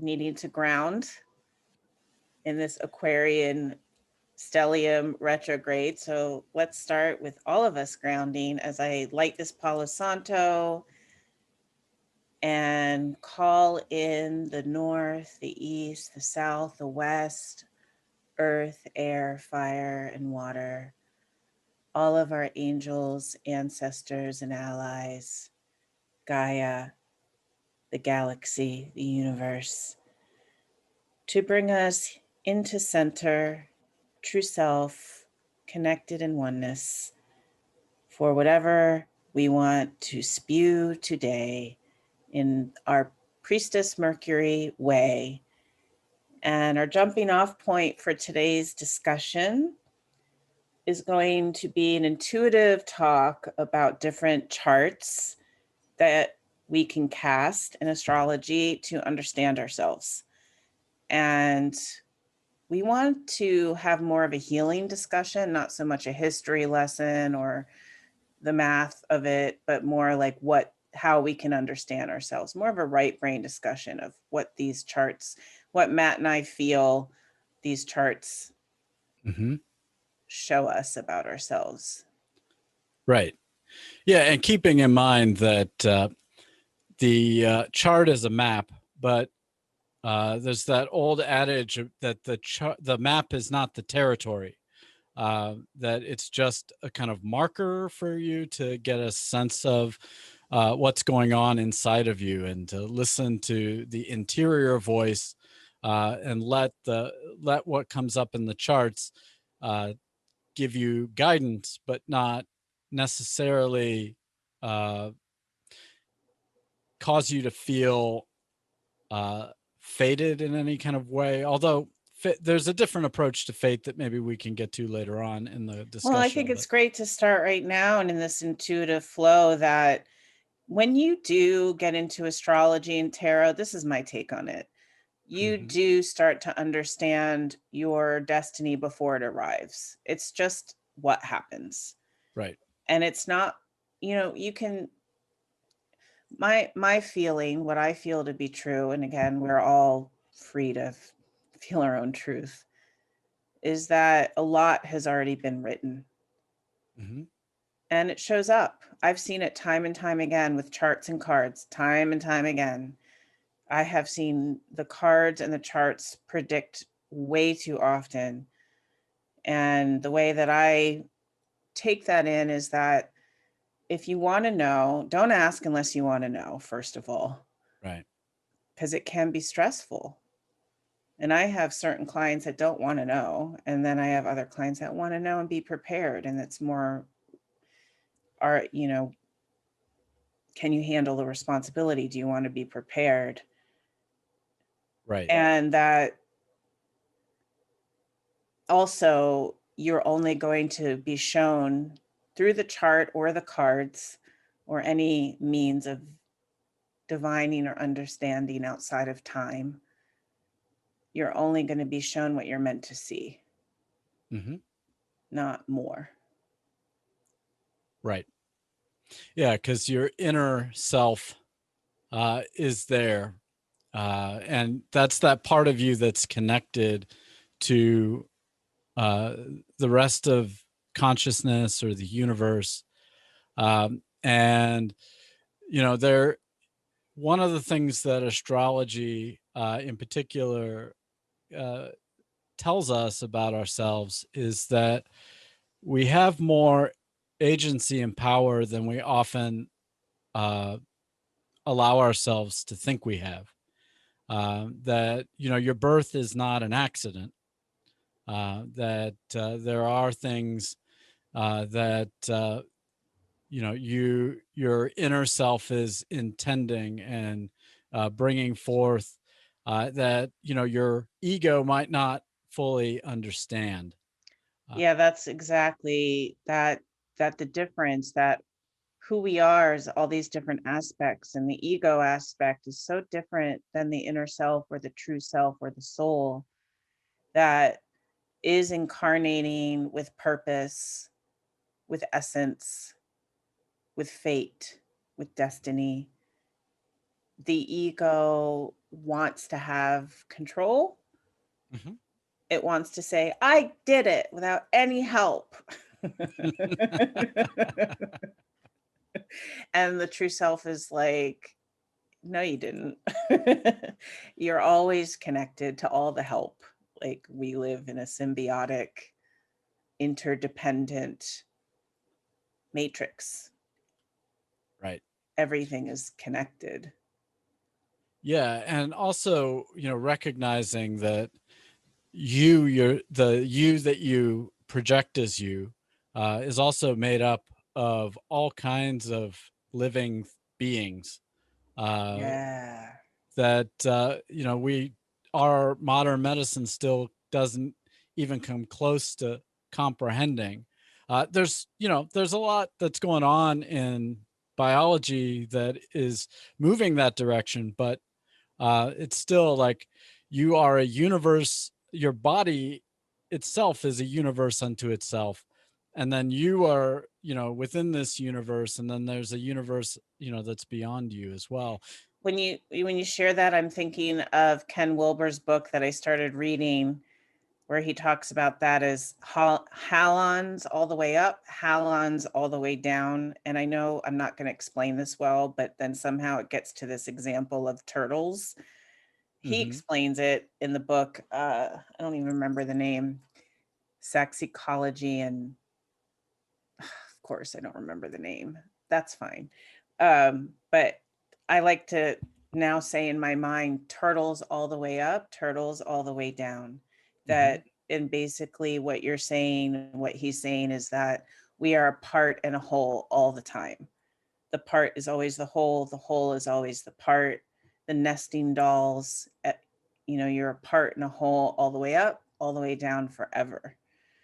needing to ground in this Aquarian stellium retrograde. So let's start with all of us grounding as I light this Palo Santo and call in the north, the east, the south, the west, earth, air, fire, and water, all of our angels, ancestors, and allies, Gaia, the galaxy, the universe, to bring us into center, true self, connected in oneness, for whatever we want to spew today in our Priestess Mercury way. And our jumping off point for today's discussion is going to be an intuitive talk about different charts that we can cast in astrology to understand ourselves. And we want to have more of a healing discussion, not so much a history lesson or the math of it, but more like how we can understand ourselves, more of a right brain discussion of what these charts, what Matt and I feel these charts show us about ourselves. Right. Yeah. And keeping in mind that the chart is a map, but there's that old adage that the map is not the territory, that it's just a kind of marker for you to get a sense of what's going on inside of you, and to listen to the interior voice and let what comes up in the charts give you guidance, but not necessarily cause you to feel fated in any kind of way. Although there's a different approach to fate that maybe we can get to later on in the discussion. Well, I think it's great to start right now and in this intuitive flow that when you do get into astrology and tarot, this is my take on it. You do start to understand your destiny before it arrives. It's just what happens. Right. And it's not, you can, my feeling, what I feel to be true, and again, we're all free to feel our own truth, is that a lot has already been written. And it shows up. I've seen it time and time again with charts and cards, time and time again. I have seen the cards and the charts predict way too often. And the way that I take that in is that if you want to know, don't ask unless you want to know, first of all. Right. Because it can be stressful. And I have certain clients that don't want to know. And then I have other clients that want to know and be prepared. And it's more, can you handle the responsibility? Do you want to be prepared? Right. And that also you're only going to be shown through the chart or the cards or any means of divining or understanding outside of time. You're only going to be shown what you're meant to see, not more. Right. Yeah, because your inner self is there. And that's that part of you that's connected to the rest of consciousness or the universe. And, one of the things that astrology in particular tells us about ourselves is that we have more agency and power than we often allow ourselves to think we have. That your birth is not an accident. That there are things that your inner self is intending and bringing forth that your ego might not fully understand. Yeah, that's exactly that the difference, that who we are is all these different aspects, and the ego aspect is so different than the inner self or the true self or the soul that is incarnating with purpose, with essence, with fate, with destiny. The ego wants to have control. Mhm. It wants to say, I did it without any help. And the true self is like, no, you didn't. You're always connected to all the help. Like we live in a symbiotic, interdependent matrix. Right. Everything is connected. Yeah, and also, recognizing that the you that you project as you, is also made up of all kinds of living beings, uh, Yeah. that we our modern medicine still doesn't even come close to comprehending. There's a lot that's going on in biology that is moving that direction, but it's still like you are a universe. Your body itself is a universe unto itself, and then you are, within this universe, and then there's a universe, that's beyond you as well. When you share that, I'm thinking of Ken Wilber's book that I started reading, where he talks about that as halons all the way up, halons all the way down. And I know I'm not going to explain this well, but then somehow it gets to this example of turtles. He Hmm. explains it in the book. I don't even remember the name. Sex ecology, and of course I don't remember the name. That's fine. But I like to now say in my mind, turtles all the way up, turtles all the way down. Hmm. That, and basically what you're saying, what he's saying is that we are a part and a whole all the time. The part is always the whole is always the part. The nesting dolls, you're a part and a whole all the way up, all the way down forever.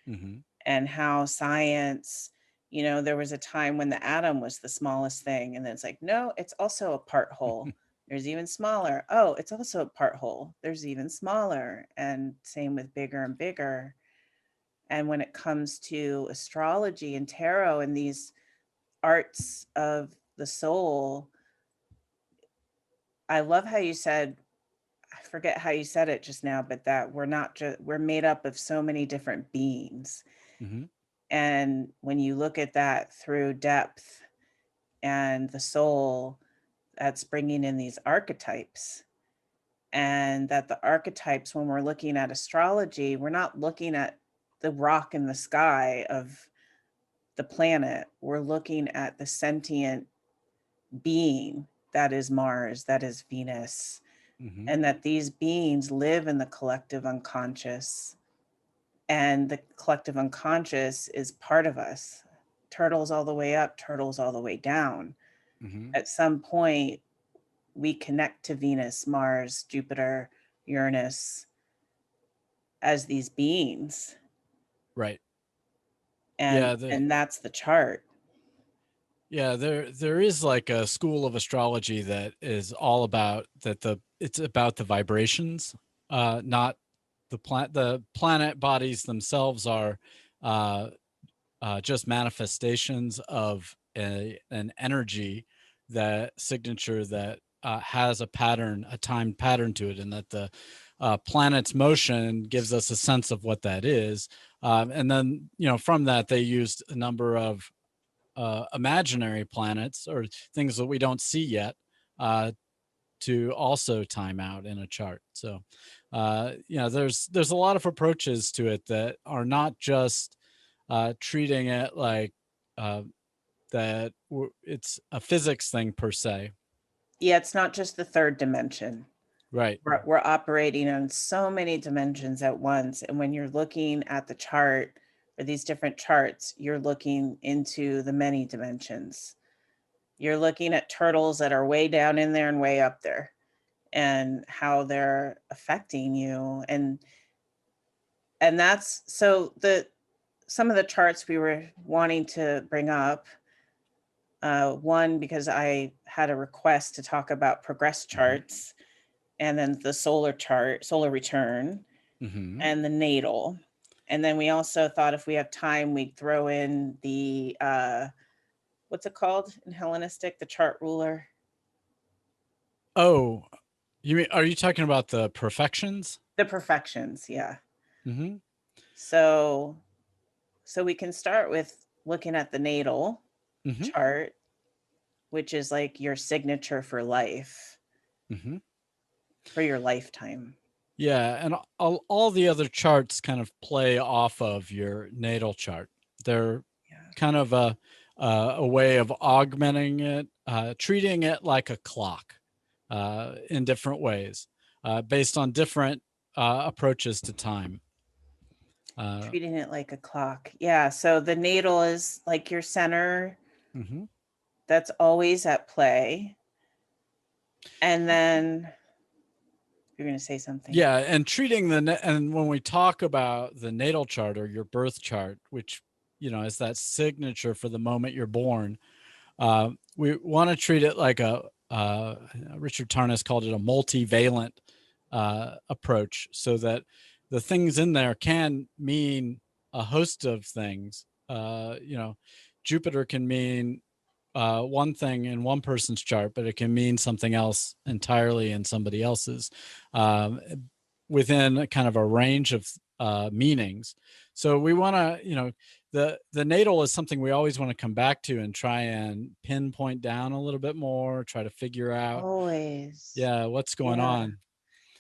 Hmm. And how science, there was a time when the atom was the smallest thing, and then it's like, no, it's also a part whole. There's even smaller. Oh, it's also a part whole. There's even smaller. And same with bigger and bigger. And when it comes to astrology and tarot and these arts of the soul, I love how you said, I forget how you said it just now, but that we're not just, we're made up of so many different beings. Hmm. And when you look at that through depth and the soul, that's bringing in these archetypes. And that the archetypes, when we're looking at astrology, we're not looking at the rock in the sky of the planet. We're looking at the sentient being that is Mars, that is Venus, Hmm. and that these beings live in the collective unconscious. And the collective unconscious is part of us. Turtles all the way up, turtles all the way down. Hmm. At some point, we connect to Venus, Mars, Jupiter, Uranus as these beings. Right. And Yeah. and that's the chart. Yeah, there is like a school of astrology that is all about that it's about the vibrations, not the planet bodies themselves are uh, just manifestations of an energy, that signature that has a pattern, a timed pattern to it, and that the planet's motion gives us a sense of what that is. And then, from that, they used a number of imaginary planets or things that we don't see yet, uh, to also time out in a chart. So, there's a lot of approaches to it that are not just treating it like uh, it's a physics thing per se. Yeah, it's not just the third dimension. Right. We're operating on so many dimensions at once. And when you're looking at the chart or these different charts, you're looking into the many dimensions. You're looking at turtles that are way down in there and way up there, and how they're affecting you. And that's so the some of the charts we were wanting to bring up. One, because I had a request to talk about progress Hmm. charts, and then the solar chart, solar return, Hmm. and the natal. And then we also thought if we have time, we'd throw in the what's it called in Hellenistic, the chart ruler. Oh, You mean, are you talking about the perfections? The perfections, yeah. Mm-hmm. So so we can start with looking at the natal Mm-hmm. chart, which is like your signature for life, Mm-hmm. for your lifetime. Yeah, and all the other charts kind of play off of your natal chart. They're Yeah. kind of a way of augmenting it, treating it like a clock in different ways, based on different approaches to time. Treating it like a clock. Yeah. So the natal is like your center Mm-hmm. that's always at play. And then you're going to say something. Yeah, and treating and when we talk about the natal chart or your birth chart, which is that signature for the moment you're born, we want to treat it like Richard Tarnas called it a multivalent approach, so that the things in there can mean a host of things. Jupiter can mean one thing in one person's chart, but it can mean something else entirely in somebody else's, um, within a kind of a range of meanings. So we want to, the natal is something we always want to come back to and try and pinpoint down a little bit more, try to figure out, Always. yeah, what's going Yeah. on.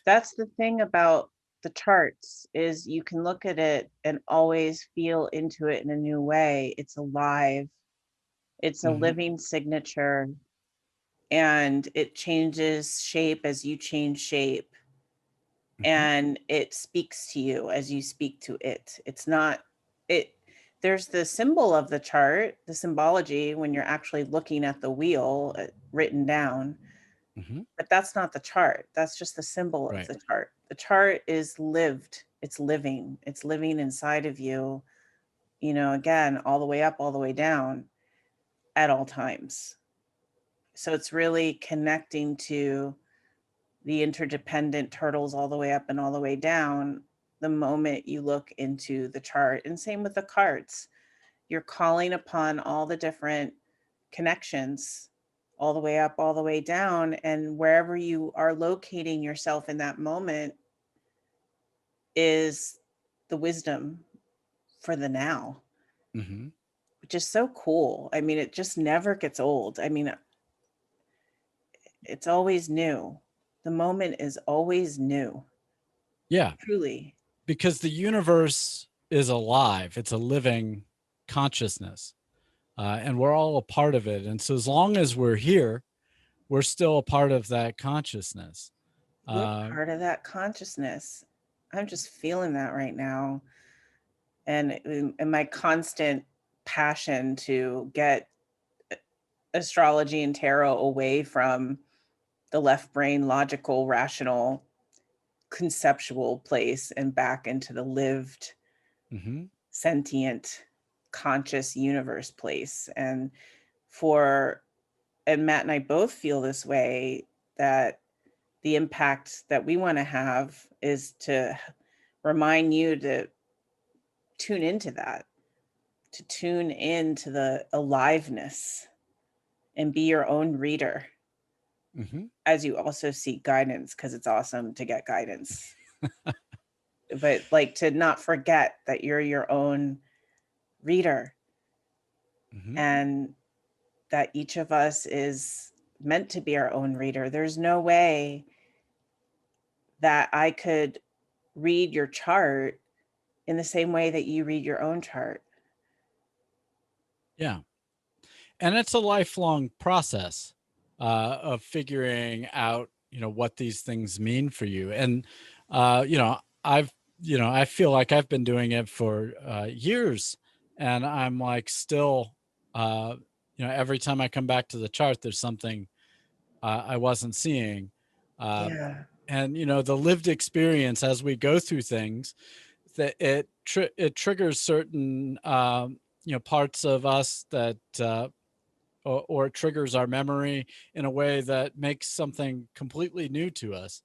That's the thing about the charts is you can look at it and always feel into it in a new way. It's alive. It's a Mm-hmm. living signature and it changes shape as you change shape Mm-hmm. and it speaks to you as you speak to it. It's not it there's the symbol of the chart, the symbology when you're actually looking at the wheel written down, Mm-hmm. but that's not the chart. That's just the symbol of Right. the chart. The chart is lived. It's living. It's living inside of you, again, all the way up, all the way down at all times. So it's really connecting to the interdependent turtles all the way up and all the way down the moment you look into the chart. And same with the cards. You're calling upon all the different connections all the way up, all the way down. And wherever you are locating yourself in that moment is the wisdom for the now, Mm-hmm. which is so cool. I mean, it just never gets old. I mean, it's always new. The moment is always new, Yeah, truly. because the universe is alive. It's a living consciousness, and we're all a part of it. And so as long as we're here, we're still a part of that consciousness. We're Uh, part of that consciousness. I'm just feeling that right now. And in my constant passion to get astrology and tarot away from the left brain, logical, rational, conceptual place and back into the lived, mm-hmm. sentient, conscious universe place. For, and Matt and I both feel this way that the impact that we want to have is to remind you to tune into that, to tune into the aliveness and be your own reader Mm-hmm. as you also seek guidance because it's awesome to get guidance. But like to not forget that you're your own reader Mm-hmm. and that each of us is meant to be our own reader. There's no way that I could read your chart in the same way that you read your own chart. Yeah, and it's a lifelong process of figuring out, what these things mean for you. And I've, I feel like I've been doing it for years, and I'm like still, uh, every time I come back to the chart, there's something I wasn't seeing. Um, Yeah. and the lived experience as we go through things, that it triggers certain parts of us that or it triggers our memory in a way that makes something completely new to us.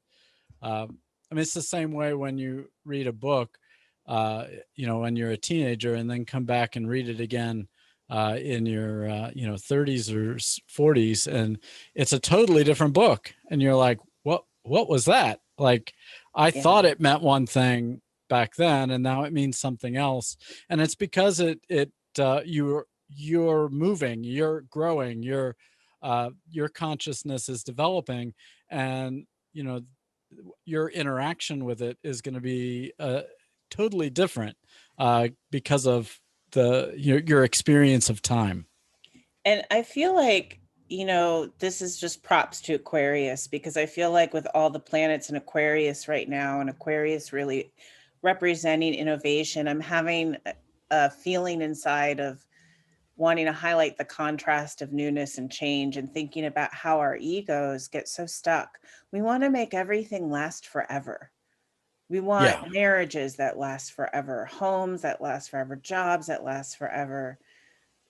I mean, it's the same way when you read a book, when you're a teenager, and then come back and read it again in your 30s or 40s, and it's a totally different book, and you're like, what? what was that? Like, I thought Yeah. it meant one thing back then, and now it means something else. And it's because you're moving, you're growing, your consciousness is developing, and you know your interaction with it is going to be totally different because of your experience of time. And I feel like, this is just props to Aquarius, because I feel like with all the planets in Aquarius right now, and Aquarius really representing innovation, I'm having a feeling inside of wanting to highlight the contrast of newness and change, and thinking about how our egos get so stuck. We want to make everything last forever. We Yeah. want marriages that last forever, homes that last forever, jobs that last forever.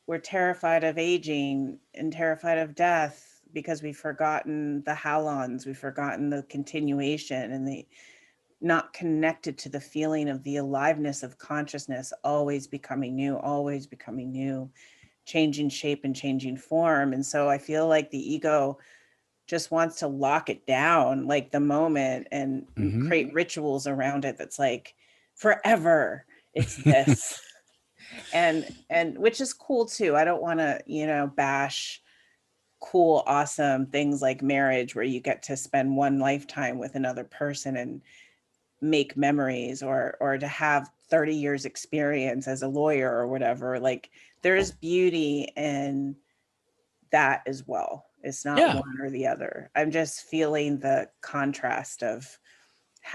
We're terrified of aging and terrified of death because we've forgotten the halons, we've forgotten the continuation, and the not connected to the feeling of the aliveness of consciousness, always becoming new, changing shape and changing form. And so I feel like the ego just wants to lock it down, like the moment, and Hmm. create rituals around it that's like forever it's this. And which is cool too. I don't want to, bash cool, awesome things like marriage, where you get to spend one lifetime with another person and make memories, or to have 30 years experience as a lawyer or whatever. Like, there's beauty in that as well. It's not Yeah. one or the other. I'm just feeling the contrast of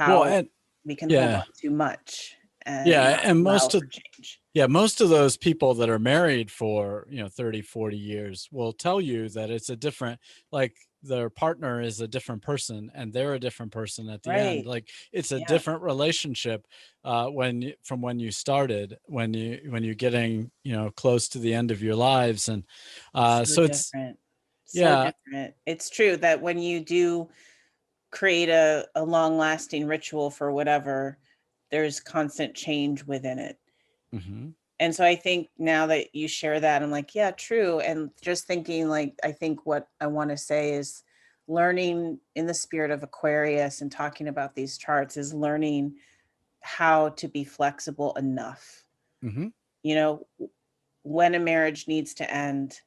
Well, how and we can hold on yeah, too much and yeah, not and allow for change. most of those people that are married for 30, 40 years will tell you that it's a different, like, their partner is a different person and they're a different person at the end. Right. Like, it's a Yeah. different relationship from when you started, when you're getting close to the end of your lives. And So so it's, different. So yeah. different. It's true that when you do create a long lasting ritual for whatever, there's constant change within it. Hmm. And so I think now that you share that, I'm like, yeah, true. And just thinking, like, I think what I want to say is, learning in the spirit of Aquarius and talking about these charts is learning how to be flexible enough. Hmm. You know, when a marriage needs to end,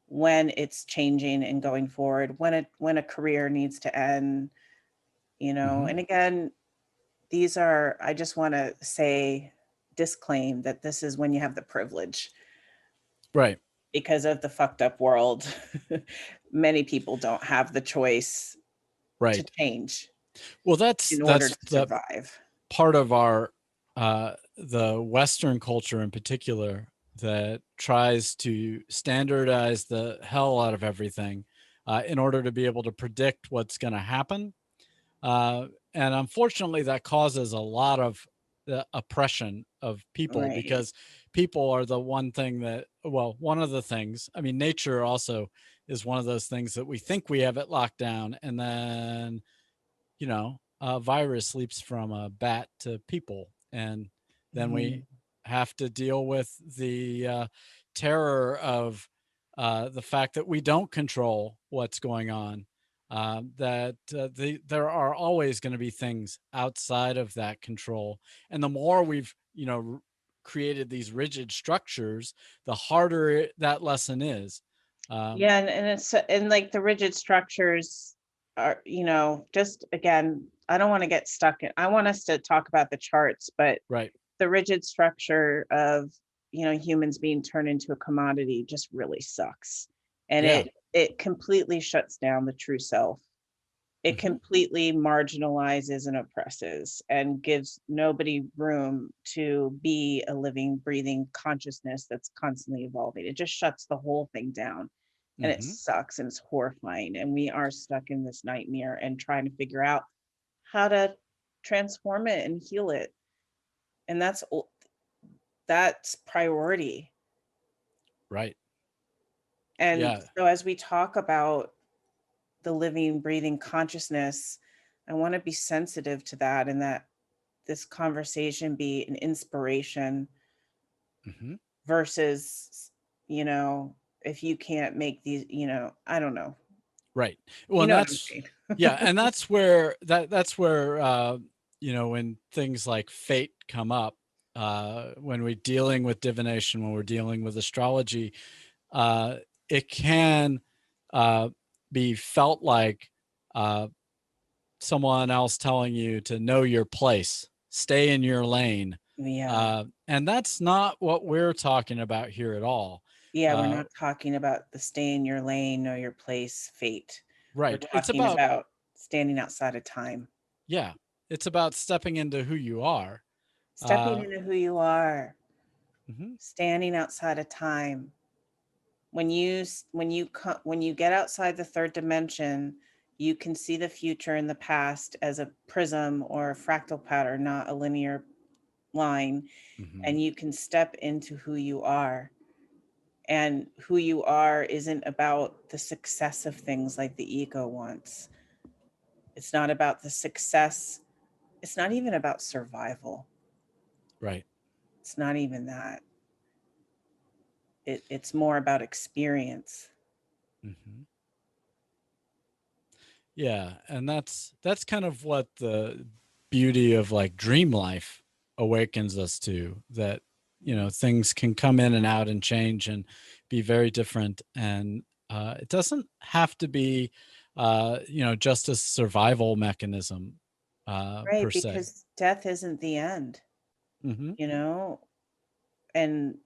when it's changing and going forward, when a career needs to end, Hmm. and again, these are, I just want to say, disclaim that this is when you have the privilege, Right. because of the fucked up world. Many people don't have the choice to Right. change Well, in order that's to the survive. part of our the Western culture in particular that tries to standardize the hell out of everything in order to be able to predict what's going to happen. And unfortunately, that causes a lot of the oppression of people, Right. because people are the one thing that, well, one of the things, I mean, nature also is one of those things that we think we have it locked down. And then a virus leaps from a bat to people, and then we Mhm. have to deal with the terror of the fact that we don't control what's going on. There are always going to be things outside of that control, and the more we've created these rigid structures, the harder that lesson is. Um, Yeah, and it's and like the rigid structures are, just again, I don't want to get stuck in. I want us to talk about the charts, but right. the rigid structure of, humans being turned into a commodity just really sucks. And Yeah. it completely shuts down the true self. It Hmm. completely marginalizes and oppresses and gives nobody room to be a living, breathing consciousness that's constantly evolving. It just shuts the whole thing down. And it Hmm. sucks and it's horrifying. And we are stuck in this nightmare and trying to figure out how to transform it and heal it. And that's priority. Right. And Yeah. so as we talk about the living, breathing consciousness, I want to be sensitive to that, and that this conversation be an inspiration Hmm. versus, if you can't make these, I don't know. Right. Well, You and know what I'm that's saying? yeah, and that's where you know, when things like fate come up, when we're dealing with divination, when we're dealing with astrology, uh, it can uh, be felt like uh, someone else telling you to know your place, stay in your lane, Yeah. and that's not what we're talking about here at all. Yeah, we're Uh, not talking about the stay in your lane, know your place, fate. We're right. It's talking about about standing outside of time. yeah. It's about stepping into who you are. Stepping Uh, into who you are, mhm, standing outside of time. When you get outside the third dimension, you can see the future and the past as a prism or a fractal pattern, not a linear line, mhm, and you can step into who you are. And who you are isn't about the success of things like the ego wants. It's not about the success. It's not even about survival. right. It's not even that. It's more about experience. Mhm. Yeah, and that's kind of what the beauty of like dream life awakens us to, that you know things can come in and out and change and be very different, and it doesn't have to be you know, just a survival mechanism per Right, se. because death isn't the end, Hmm. you know? And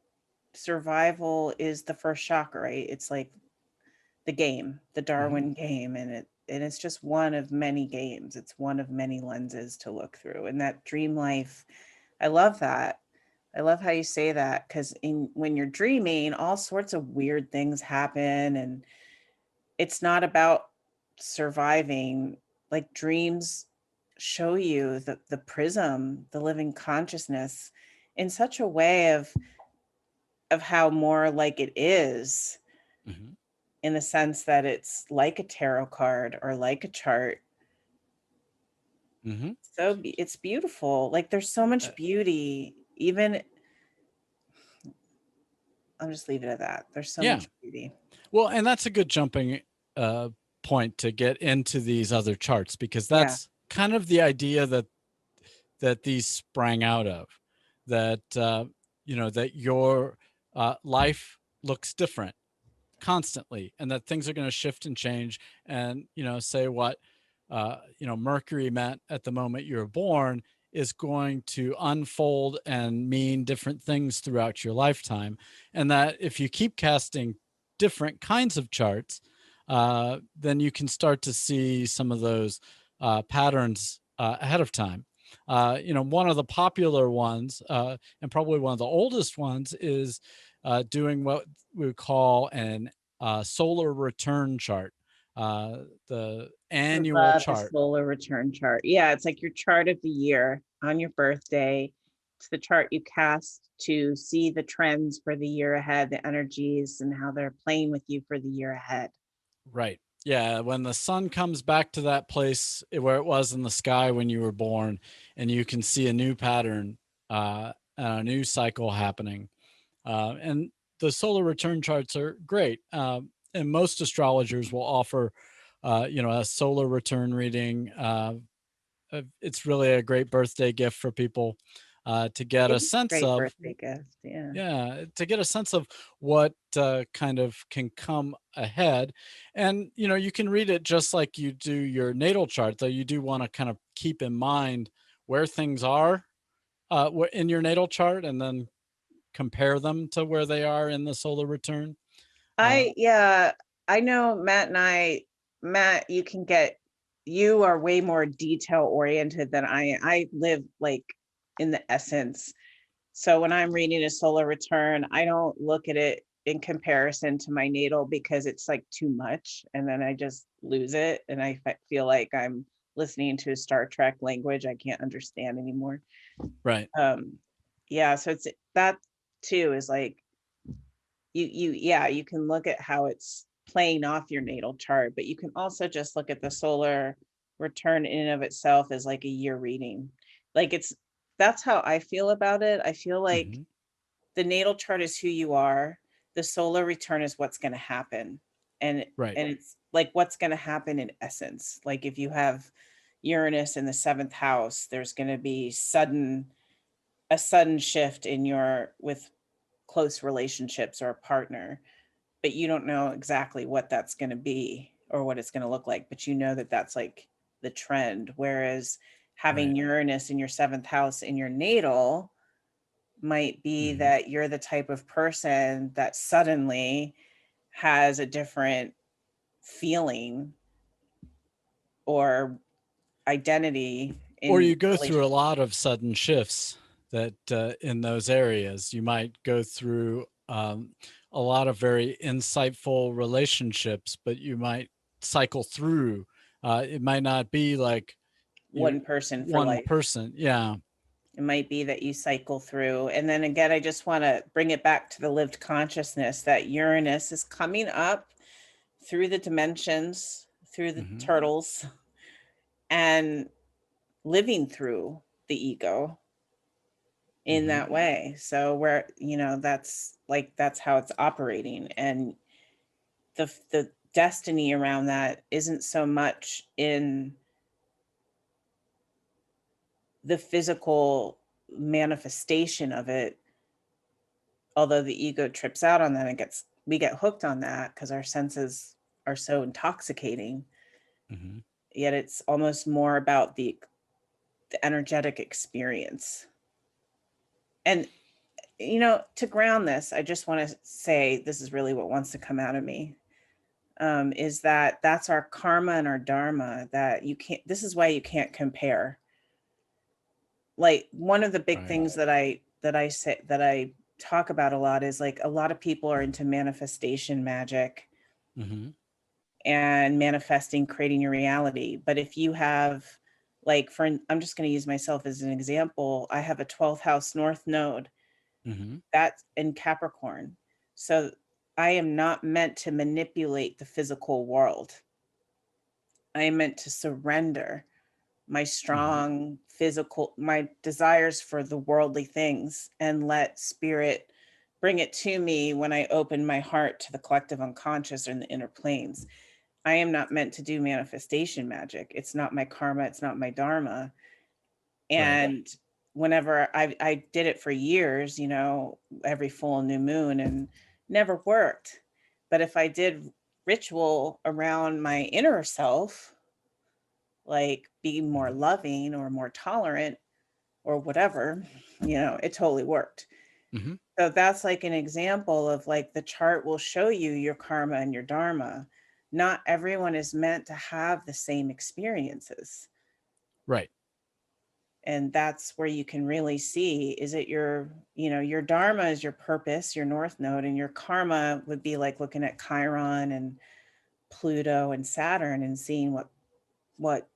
survival is the first shock, right? It's like the game, the Hmm. Darwin game, and it's just one of many games. It's one of many lenses to look through. And that dream life, I love that. I love how you say that because in when you're dreaming, all sorts of weird things happen, and it's not about surviving. Like dreams show you the prism, the living consciousness in such a way of how more like it is, Hmm. in the sense that it's like a tarot card or like a chart. Hmm. It's beautiful. Like there's so much beauty. Even I'll just leave it at that. There's so Yeah. much beauty. Well, and that's a good jumping uh, point to get into these other charts, because Yeah. that's kind of the idea that these sprang out of, that you know, that your life looks different constantly, and that things are going to shift and change, and you know, say what you know, Mercury meant at the moment you were born is going to unfold and mean different things throughout your lifetime, and that if you keep casting different kinds of charts, then you can start to see some of those patterns ahead of time. You know, one of the popular ones, and probably one of the oldest ones, is doing what we would call an solar return chart, the I annual love the chart. solar return chart. Yeah, it's like your chart of the year on your birthday. It's the chart you cast to see the trends for the year ahead, the energies, and how they're playing with you for the year ahead. Right. Yeah. When the sun comes back to that place where it was in the sky when you were born, and you can see a new pattern, and a new cycle happening. And the solar return charts are great. And most astrologers will offer, you know, a solar return reading. It's really a great birthday gift for people to get It a is a sense great of, birthday gift. Yeah. yeah, to get a sense of what kind of can come ahead. And you know, you can read it just like you do your natal chart, though you do want to kind of keep in mind where things are in your natal chart, and then compare them to where they are in the solar return. uh, Yeah, I know Matt, you are way more detail oriented than I live like in the essence. So when I'm reading a solar return, I don't look at it in comparison to my natal because it's like too much. And then I just lose it. And feel like I'm listening to Star Trek language I can't understand anymore. right. Yeah. So it's that too is like, yeah, you can look at how it's playing off your natal chart, but you can also just look at the solar return in and of itself as like a year reading. Like that's how I feel about it. I feel like Hmm. the natal chart is who you are. The solar return is what's going to happen. and Right. and it's like what's going to happen in essence. Like if you have Uranus in the seventh house, there's going to be a sudden shift in your with close relationships or a partner, but you don't know exactly what that's going to be or what it's going to look like, but you know that that's like the trend. Whereas having Right. Uranus in your seventh house in your natal might be Hmm. that you're the type of person that suddenly has a different feeling or identity Or you in go through a relationship. lot of sudden shifts that in those areas. You might go through a lot of very insightful relationships, but you might cycle through. It might not be like you One person for one life. person. Yeah. It might be that you cycle through. And then again, I just want to bring it back to the lived consciousness that Uranus is coming up through the dimensions, through the Hmm. turtles, and living through the ego in Hmm. that way. So where, that's like that's how it's operating. And the destiny around that isn't so much in the physical manifestation of it, although the ego trips out on that and gets we get hooked on that because our senses are so intoxicating. Hmm. Yet it's almost more about the energetic experience. And to ground this, I just want to say this is really what wants to come out of me. Is that that's our karma and our dharma, that you can't, this is why you can't compare. Like one of the big Right. things that I say that I talk about a lot is like a lot of people are into manifestation magic Hmm. and manifesting, creating your reality. But if you have, like, I'm just going to use myself as an example. I have a 12th house north node Hmm. that's in Capricorn. So I am not meant to manipulate the physical world. I am meant to surrender my Hmm. strong physical, my desires for the worldly things, and let spirit bring it to me when I open my heart to the collective unconscious or in the inner planes. I am not meant to do manifestation magic. It's not my karma, it's not my dharma. Right. And whenever I did it for years, every full and new moon, and never worked. But if I did ritual around my inner self, like being more Hmm. loving or more tolerant or whatever, it totally worked. Hmm. So that's like an example of like the chart will show you your karma and your dharma. Not everyone is meant to have the same experiences. Right. And that's where you can really see, is it your dharma is your purpose, your north node, and your karma would be like looking at Chiron and Pluto and Saturn and seeing what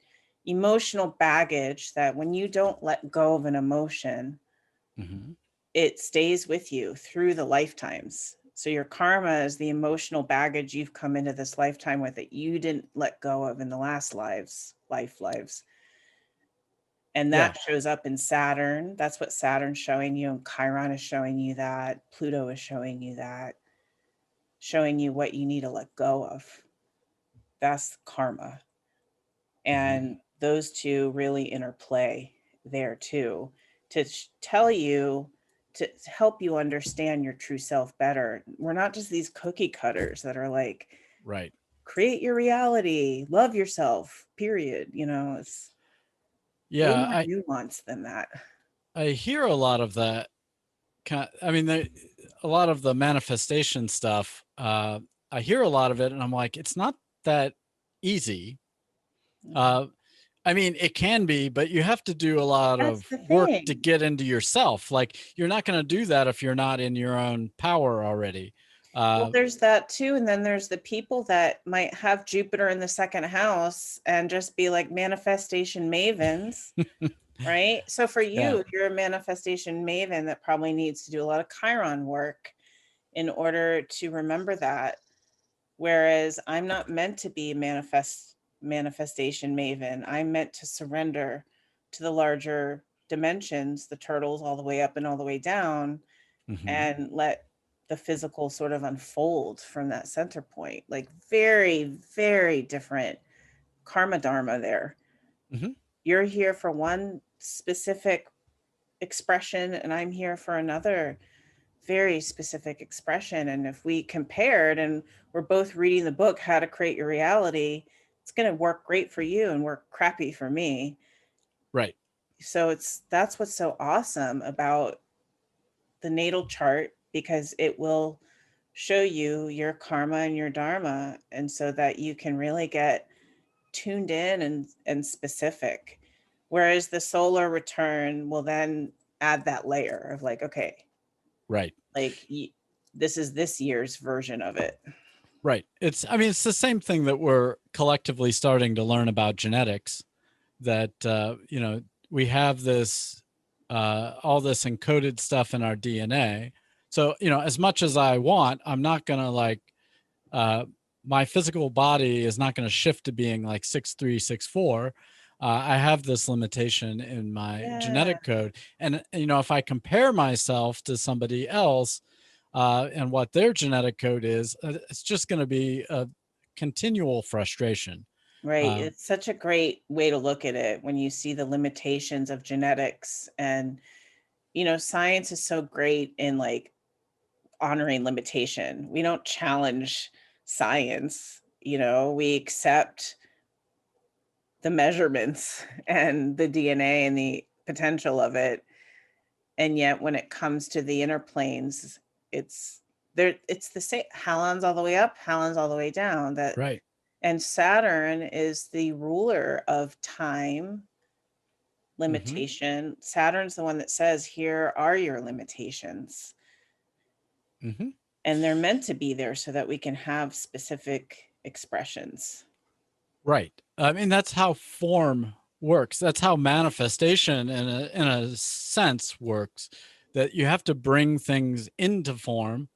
emotional baggage, that when you don't let go of an emotion, Hmm. it stays with you through the lifetimes. So your karma is the emotional baggage you've come into this lifetime with that you didn't let go of in the last lives. And Yeah. that shows up in Saturn. That's what Saturn's showing you, and Chiron is showing you that. Pluto is showing you that, showing you what you need to let go of. That's karma. Hmm. And those two really interplay there too, to tell you, to help you understand your true self better. We're not just these cookie cutters that are like, Right. create your reality, love yourself, period. It's way Yeah. more I nuanced than that. I hear a lot of that. I mean, a lot of the manifestation stuff. I hear a lot of it, and I'm like, it's not that easy. Mhm. Uh, I mean, it can be, but you have to do a lot That's of the work to thing. get into yourself. Like, you're not going to do that if you're not in your own power already. Well, Uh, there's that too. And then there's the people that might have Jupiter in the second house and just be like manifestation mavens, right? So for yeah. you, you're a manifestation maven that probably needs to do a lot of Chiron work in order to remember that. Whereas I'm not meant to be manifestation maven. I'm meant to surrender to the larger dimensions, the turtles all the way up and all the way down, Hmm. and let the physical sort of unfold from that center point. Like very, very different karma dharma there. Hmm. You're here for one specific expression, and I'm here for another very specific expression. And if we compared and we're both reading the book, How to Create Your Reality, it's going to work great for you and work crappy for me. Right. So that's what's so awesome about the natal chart, because it will show you your karma and your dharma, and so that you can really get tuned in and specific. Whereas the solar return will then add that layer of like, okay, Right. like this is this year's version of it. Right. It's, I mean, it's the same thing that we're collectively starting to learn about genetics, that, we have this, all this encoded stuff in our DNA. So, as much as I want, I'm not going to like, uh, my physical body is not going to shift to being like 6'3", 6'4". I have this limitation in my Yeah. genetic code. And, if I compare myself to somebody else, and what their genetic code is, it's just going to be a continual frustration. Right. Uh, It's such a great way to look at it when you see the limitations of genetics. And, science is so great in like honoring limitation. We don't challenge science, we accept the measurements and the DNA and the potential of it. And yet when it comes to the inner planes, it's it's the same. Halon's all the way up, Halon's all the way down. That right. And Saturn is the ruler of time, Hmm. limitation. Saturn's the one that says, here are your limitations. Hmm. And they're meant to be there so that we can have specific expressions. Right. I mean, that's how form works. That's how manifestation, in a sense, works. That you have to bring things into form,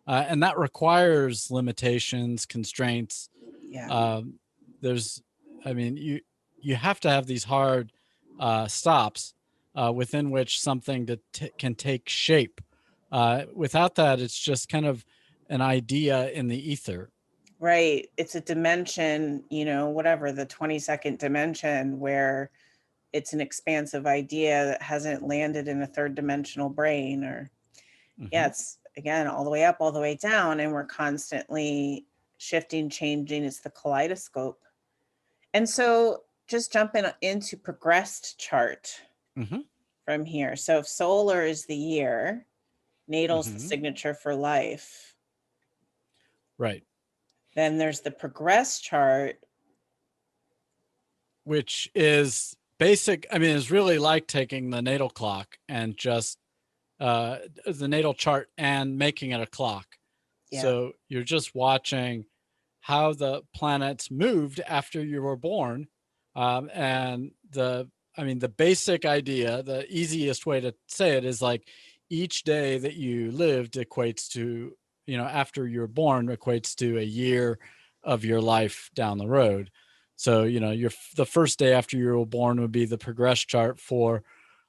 and that requires limitations, constraints. Yeah. Um, there's, I mean, you have to have these hard stops within which something can take shape. Without that, it's just kind of an idea in the ether. Right. It's a dimension, whatever the 22nd dimension, where it's an expansive idea that hasn't landed in a third dimensional brain. Or, yeah, Hmm. it's again all the way up, all the way down. And we're constantly shifting, changing. It's the kaleidoscope. And so just jumping into progressed chart Hmm. from here. So if solar is the year, natal's the Hmm. signature for life. Right. Then there's the progress chart. Which is basic. I mean, it's really like taking the natal clock and just the natal chart and making it a clock. Yeah. So you're just watching how the planets moved after you were born. And I mean, the basic idea, the easiest way to say it is like each day that you lived equates to, after you're born, equates to a year of your life down the road. So, the first day after you were born would be the progress chart for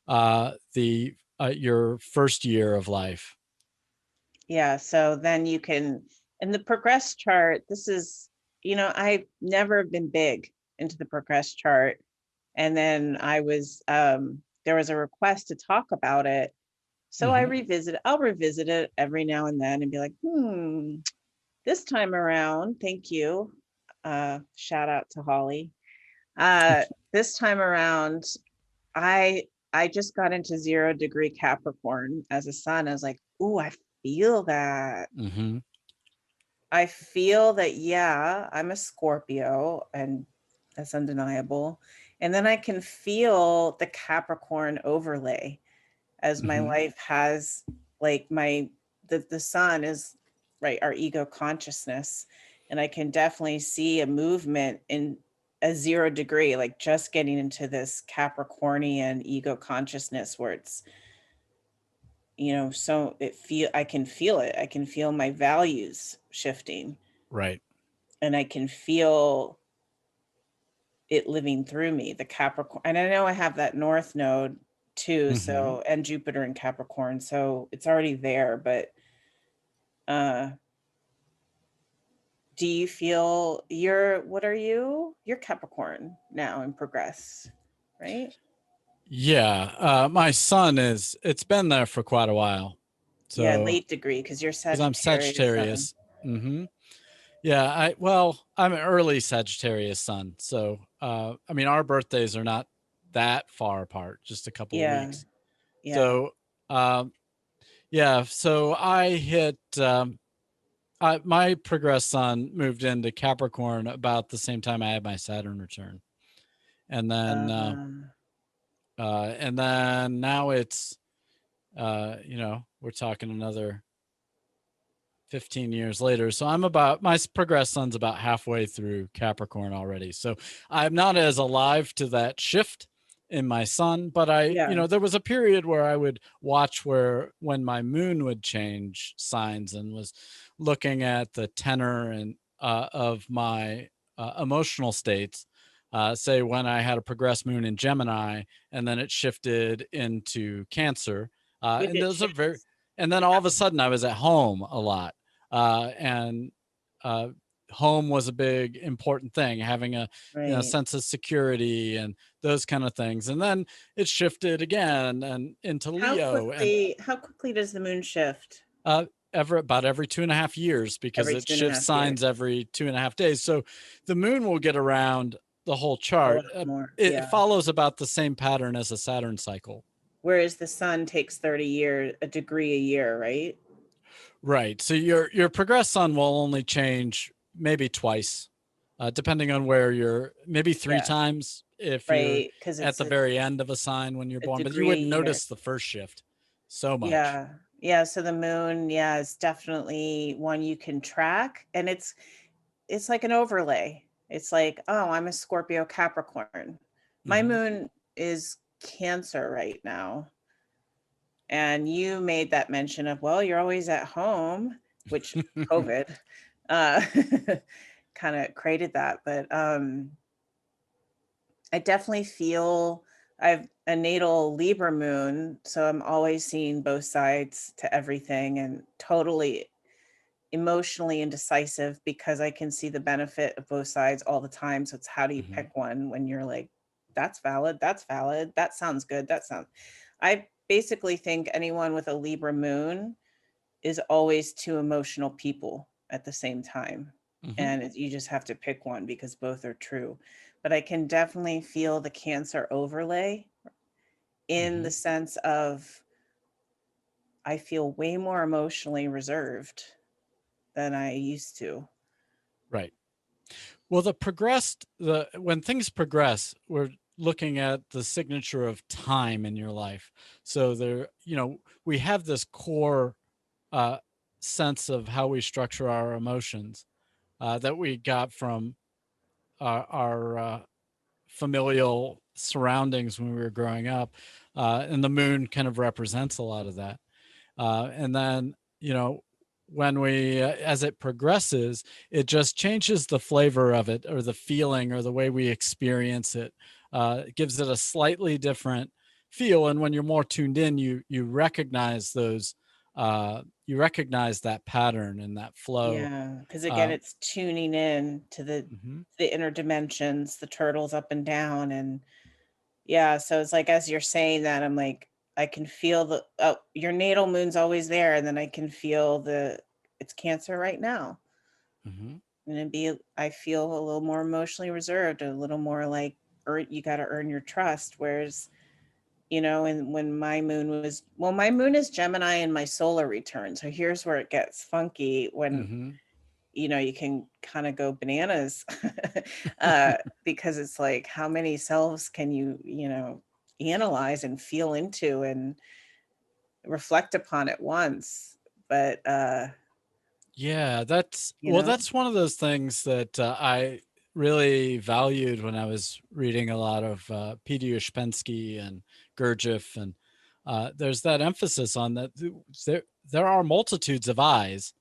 the your first year of life. Yeah. So then you can, in the progress chart, this is, I've never been big into the progress chart. And then there was a request to talk about it. So Hmm. I'll revisit it every now and then and be like, this time around, thank you. Shout out to Holly. Uh, this time around, I I just got into 0 degree Capricorn as a sun. I was like, ooh, I feel that. Hmm. I feel that, yeah, I'm a Scorpio, and that's undeniable. And then I can feel the Capricorn overlay as my Hmm. life has, like, the sun is, right, our ego consciousness. And I can definitely see a movement in a 0 degree, like just getting into this Capricornian ego consciousness where it's, so I can feel it. I can feel my values shifting, Right. and I can feel it living through me, the Capricorn. And I know I have that North node too, Hmm. so, and Jupiter in Capricorn, so it's already there. But Uh, do you feel what are you? You're Capricorn now in progress, right? Yeah, my sun is. It's been there for quite a while. Yeah, So late degree because you're because I'm Sagittarius sun. Sagittarius. Hmm. Yeah, I'm an early Sagittarius sun. So I mean, our birthdays are not that far apart, just a couple of Yeah, weeks. yeah. So yeah, so I hit. My progressed sun moved into Capricorn about the same time I had my Saturn return, and then Um, now it's we're talking another 15 years later. So my progressed sun's about halfway through Capricorn already. So I'm not as alive to that shift in my sun, but yeah. there was a period where I would watch when my moon would change signs and was looking at the tenor and of my emotional states. Say when I had a progressed moon in Gemini and then it shifted into Cancer. Would And it those are shift? very, and then all of a sudden I was at home a lot and uh, home was a big important thing, having a Right. sense of security and those kind of things. And then it shifted again and into Leo, and How quickly does the moon shift? uh, about every 2.5 years, because Every it two and a shifts half years. signs every 2.5 days. So the moon will get around the whole A chart. lot more. It Yeah. follows about the same pattern as a Saturn cycle. Whereas the sun takes 30 years, a degree a year, right? Right. So your progressed sun will only change maybe twice, depending on where you're. Maybe three Yeah. times if you're Right. Because at it's the very end of a sign when you're a born, but you degree a wouldn't year. notice the first shift so much. Yeah. Yeah. So the moon, yeah, is definitely one you can track. And it's like an overlay. It's like, oh, I'm a Scorpio Capricorn. My Hmm. moon is Cancer right now. And you made that mention of, well, you're always at home, which COVID uh, kind of created that. But I definitely feel I've a natal Libra moon, so I'm always seeing both sides to everything and totally emotionally indecisive because I can see the benefit of both sides all the time. So it's how do you Hmm. pick one when you're like, that's valid, that's valid, that sounds good, that sounds. I basically think anyone with a Libra moon is always two emotional people at the same time. Hmm. And you just have to pick one because both are true. But I can definitely feel the Cancer overlay in Hmm. the sense of I feel way more emotionally reserved than I used to. Right. Well, the when things progress, we're looking at the signature of time in your life. So we have this core uh, sense of how we structure our emotions that we got from our familial surroundings when we were growing up, and the moon kind of represents a lot of that. And then when we as it progresses, it just changes the flavor of it or the feeling or the way we experience it. It gives it a slightly different feel, and when you're more tuned in, you recognize that pattern and that flow. Yeah, because again, uh, it's tuning in to mhm, the inner dimensions, the turtles up and down, and yeah. So it's like as you're saying that, I'm like, I can feel the oh, your natal moon's always there, and then I can feel it's Cancer right now, mhm, and I feel a little more emotionally reserved, a little more like you got to earn your trust. Whereas and when my moon was my moon is Gemini and my solar return. So here's where it gets funky when mhm. you can kind of go bananas uh, because it's like, how many selves can you analyze and feel into and reflect upon at once? But, Yeah, you know, that's one of those things that I really valued when I was reading a lot of P.D. Ushpensky and Gurdjieff, and there's that emphasis on that there are multitudes of eyes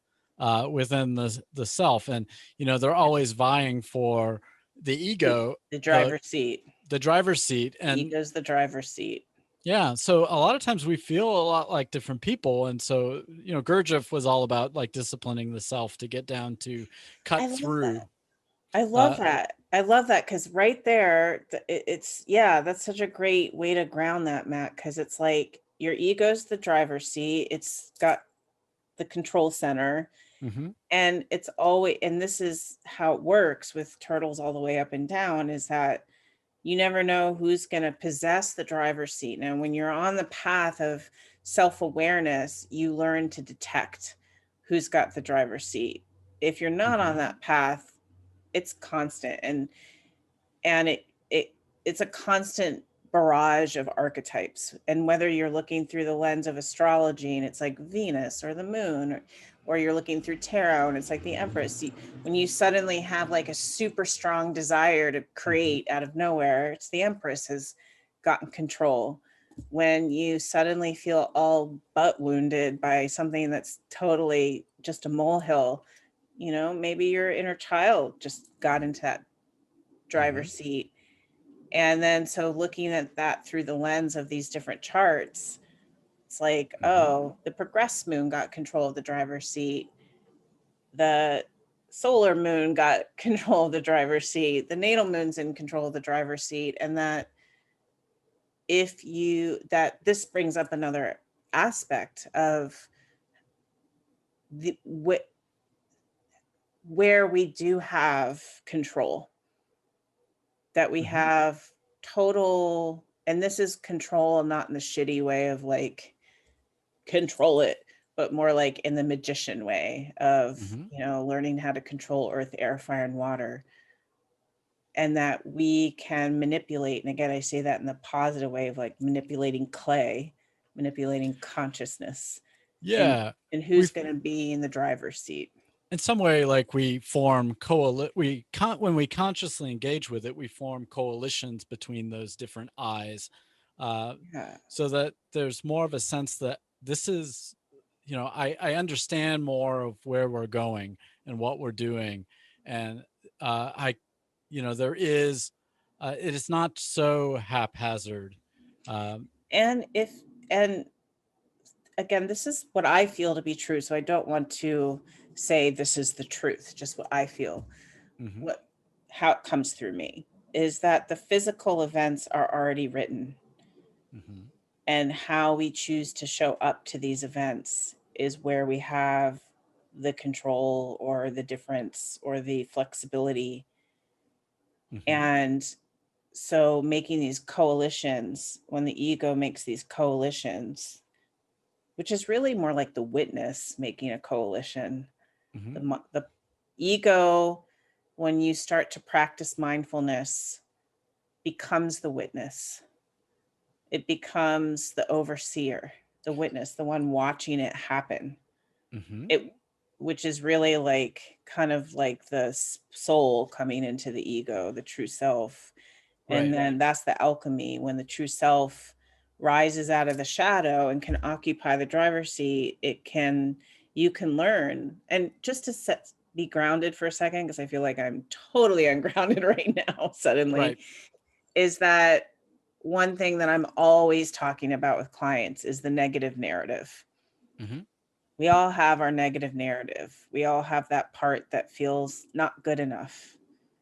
within the self, and they're always vying for the the, ego, the the driver's seat, the driver's seat, the and ego's the driver's seat. Yeah, so a lot of times we feel a lot like different people, and so, Gurdjieff was all about, like, disciplining the self to get down to I cut love that. through. I love Uh that. I love that because right there, it's, yeah, that's such a great way to ground that, Matt. Because it's like your ego's the driver's seat. It's got the control center, mhm, and it's always, and this is how it works with turtles all the way up and down, is that you never know who's going to possess the driver's seat. Now, when you're on the path of self awareness, you learn to detect who's got the driver's seat. If you're not on mhm, that path, it's constant, and it's a constant barrage of archetypes. And whether you're looking through the lens of astrology and it's like Venus or the moon, or you're looking through tarot and it's like the Empress, when you suddenly have like a super strong desire to mhm, create out of nowhere, it's the Empress has gotten control. When you suddenly feel all butt wounded by something that's totally just a molehill, maybe your inner child just got into that mhm, driver's seat. And then so looking at that through the lens of these different charts, it's like, mhm. oh, the progressed moon got control of the driver's seat. The solar moon got control of the driver's seat. The natal moon's in control of the driver's seat. And that that this brings up another aspect of the where we do have control, that we Mhm. have total, and this is control not in the shitty way of like control it, but more like in the magician way of, Mhm. learning how to control earth, air, fire, and water. And that we can manipulate. And again, I say that in the positive way of like manipulating clay, manipulating consciousness, and Yeah. who's We've going to be in the driver's seat. in some way, like, we form when we consciously engage with it, we form coalitions between those different eyes, uh, Yeah. so that there's more of a sense that this is, I understand more of where we're going and what we're doing, and I, there is, it is not so haphazard. Um, And and again, this is what I feel to be true. So I don't want to say this is the truth, just what I feel. mhm, What How it comes through me is that the physical events are already written, mhm, and how we choose to show up to these events is where we have the control or the difference or the flexibility. mhm, And so making these coalitions, when the ego makes these coalitions, which is really more like the witness making a coalition, mhm, the ego, when you start to practice mindfulness, becomes the witness. It becomes the overseer, the witness, the one watching it happen. mhm. It Which is really like kind of like the soul coming into the ego, the true self. And Right. then that's the alchemy, when the true self rises out of the shadow and can occupy the driver's seat. You can learn. And just to be grounded for a second, because I feel like I'm totally ungrounded right now suddenly, Right. is that one thing that I'm always talking about with clients is the negative narrative. Mhm, We all have our negative narrative. We all have that part that feels not good enough,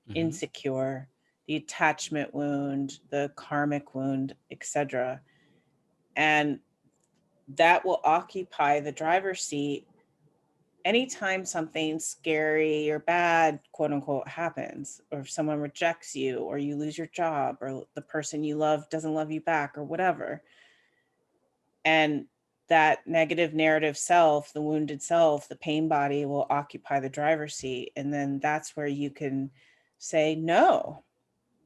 mhm, insecure, the attachment wound, the karmic wound, etc. And that will occupy the driver's seat anytime something scary or bad, quote unquote, happens, or if someone rejects you, or you lose your job, or the person you love doesn't love you back, or whatever. And that negative narrative self, the wounded self, the pain body will occupy the driver's seat. And then that's where you can say no.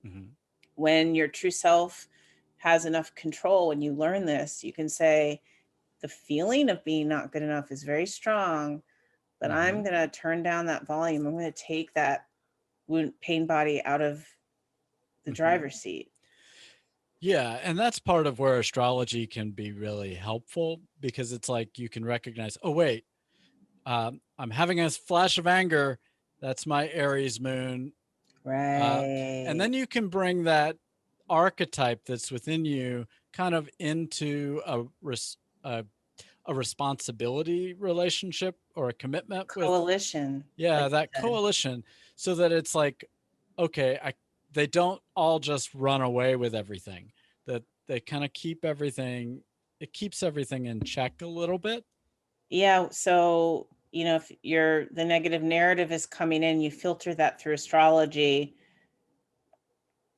mhm, When your true self has enough control, and you learn this, you can say, the feeling of being not good enough is very strong, but I'm mhm, going to turn down that volume. I'm going to take that wound pain body out of the mhm. driver's seat. Yeah, and that's part of where astrology can be really helpful because it's like you can recognize, oh wait, I'm having a flash of anger. That's my Aries moon, uh, and Right. then you can bring that archetype that's within you kind of into a responsibility relationship or a commitment with, Coalition, yeah, like you that said. coalition, so that it's like, okay, they don't all just run away with everything, that they kind of keep everything, it keeps everything in check a little bit. Yeah, so, if the negative narrative is coming in, you filter that through astrology.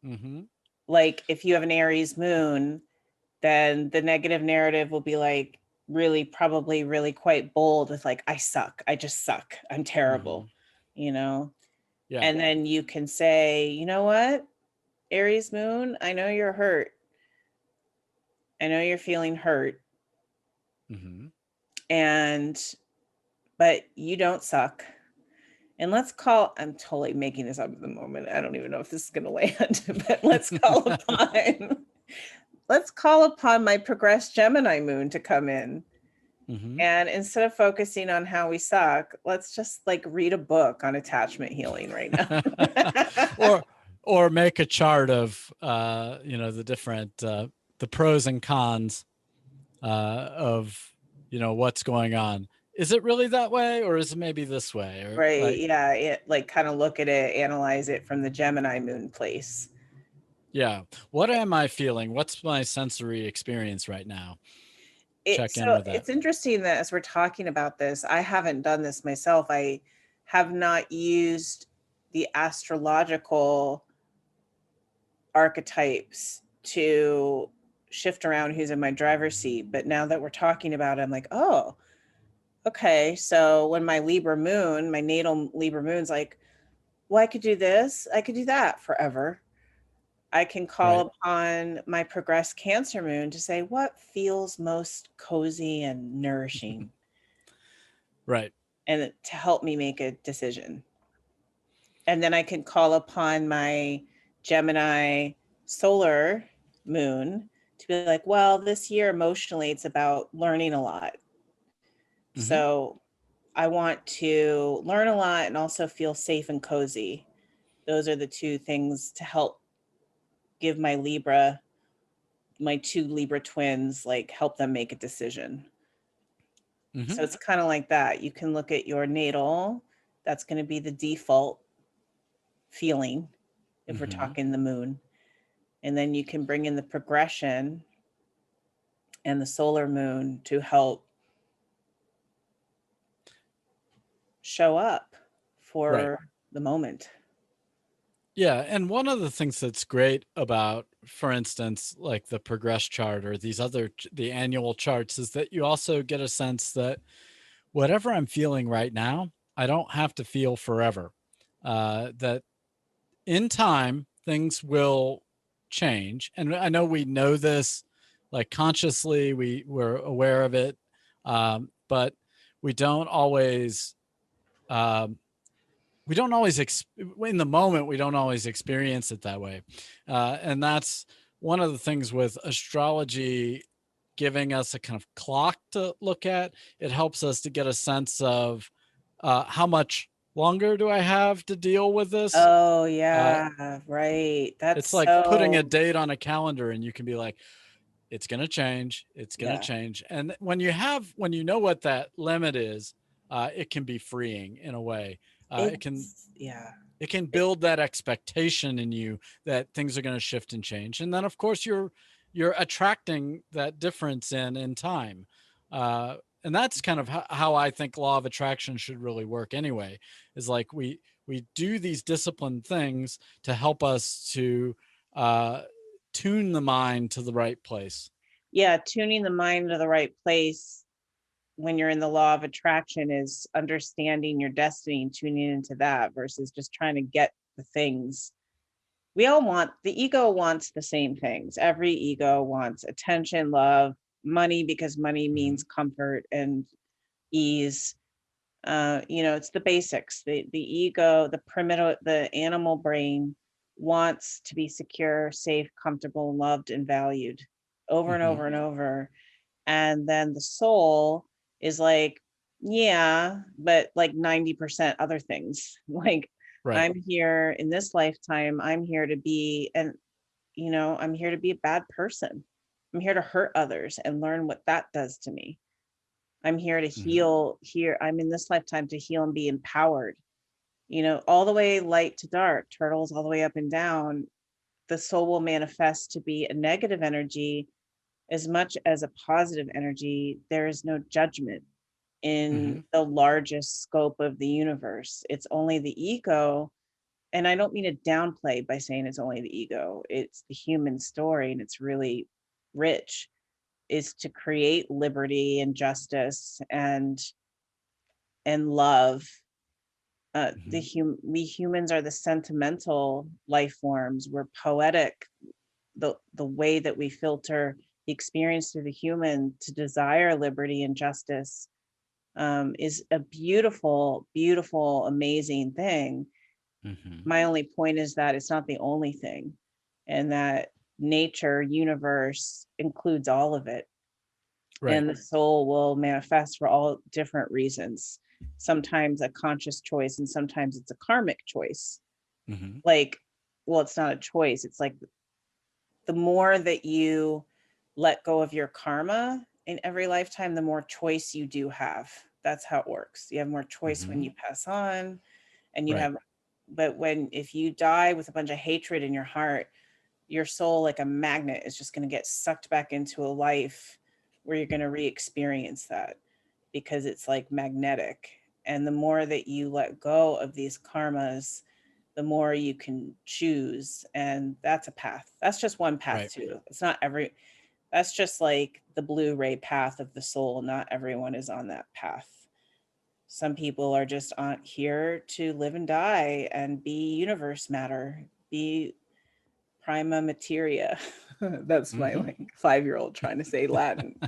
Hmm. Like, if you have an Aries moon, then the negative narrative will be like really, probably really quite bold with like, I suck. I just suck. I'm Hmm. terrible, you know? Yeah. And then you can say, you know what, Aries moon, I know you're hurt. I know you're feeling hurt. Hmm. And, but you don't suck. And I'm totally making this up at the moment. I don't even know if this is going to land, but let's call upon my progressed Gemini moon to come in. Hmm. And instead of focusing on how we suck, let's just like read a book on attachment healing right now. or or make a chart of the different the pros and cons of what's going on. Is it really that way, or is it maybe this way, or Right. like, Yeah. Like kind of look at it, analyze it from the Gemini moon place. yeah, what am I feeling? What's my sensory experience right now? Check in So with that. it's interesting that as we're talking about this, I haven't done this myself. I have not used the astrological archetypes to shift around who's in my driver's seat. But now that we're talking about it, I'm like, oh, okay. So when my natal Libra moon's like, well, I could do this, I could do that forever. I can call Right. upon my progressed Cancer moon to say, what feels most cozy and nourishing, Right. and to help me make a decision. And then I can call upon my Gemini solar moon to be like, well, this year emotionally, it's about learning a lot. Hmm. So I want to learn a lot and also feel safe and cozy. Those are the two things to help give my two Libra twins, like help them make a decision. Hmm. So it's kind of like that. You can look at your natal, that's going to be the default feeling if we're Hmm. talking the moon. And then you can bring in the progression and the solar moon to help show up Right. for the moment. Yeah, and one of the things that's great about, for instance, like the progress chart or these other the annual charts, is that you also get a sense that whatever I'm feeling right now, I don't have to feel forever. That in time things will change, and I know we know this, like consciously we're aware of it, but we don't always um, in the moment we don't always experience it that way, and that's one of the things with astrology giving us a kind of clock to look at. It helps us to get a sense of how much longer do I have to deal with this. Oh, uh, yeah, right. That's it's like putting a so, date on a calendar, and you can be like, it's going to change, it's going to yeah. change. And when you know what that limit is, it can be freeing in a way. It can Yeah. It, build that expectation in you that things are going to shift and change, and then of course you're attracting that difference in time. And that's kind of how I think law of attraction should really work anyway, is like we do these disciplined things to help us to uh, tune the mind to the right place. yeah, tuning the mind to the right place when you're in the law of attraction is understanding your destiny and tuning into that versus just trying to get the things. The ego wants the same things. Every ego wants attention, love, money, because money Hmm. means comfort and ease. It's the basics. The ego, the primitive, the animal brain wants to be secure, safe, comfortable, loved, and valued over and Hmm. over and over. And then the soul is like, yeah, but like 90% other things. Like, Right. I'm here in this lifetime, I'm here to be, and I'm here to be a bad person. I'm here to hurt others and learn what that does to me. I'm here to Hmm. heal. Here, I'm in this lifetime to heal and be empowered. All the way light to dark, turtles all the way up and down. The soul will manifest to be a negative energy as much as a positive energy. There is no judgment in Hmm. the largest scope of the universe. It's only the ego. And I don't mean to downplay by saying it's only the ego, it's the human story, and it's really rich, is to create liberty and justice and love. Hmm. We humans are the sentimental life forms. We're poetic. The way that we filter the experience through the human to desire liberty and justice, is a beautiful, beautiful, amazing thing. Hmm. My only point is that it's not the only thing, and that nature, universe includes all of it, Right. and the soul will manifest for all different reasons. Sometimes a conscious choice, and sometimes it's a karmic choice. Hmm. Like, well, it's not a choice. It's like the more that you let go of your karma in every lifetime, the more choice you do have. That's how it works. You have more choice when Hmm. you pass on, and you Right. have, but when, if you die with a bunch of hatred in your heart, your soul, like a magnet, is just going to get sucked back into a life where you're going to re-experience that, because it's like magnetic. And the more that you let go of these karmas, the more you can choose. And that's a path. That's just one path Right. too. It's not every, that's just like the Blu-ray path of the soul. Not everyone is on that path. Some people are just on here to live and die and be universe matter, be prima materia. That's my Hmm. like 5-year-old trying to say Latin.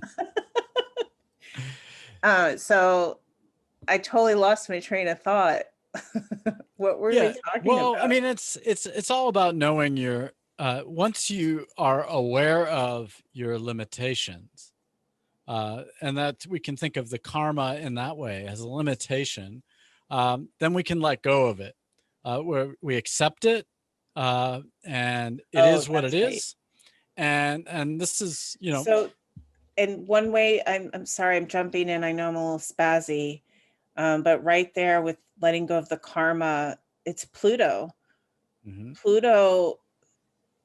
So I totally lost my train of thought. What were we Yeah. talking Well, I about? mean, it's all about knowing your. Once you are aware of your limitations, and that we can think of the karma in that way as a limitation, then we can let go of it. Where we accept it, and it Oh, is what it that's right. is. And this is, So, in one way, I'm sorry, I'm jumping in. I know I'm a little spazzy, but right there with letting go of the karma, it's Pluto. mhm, Pluto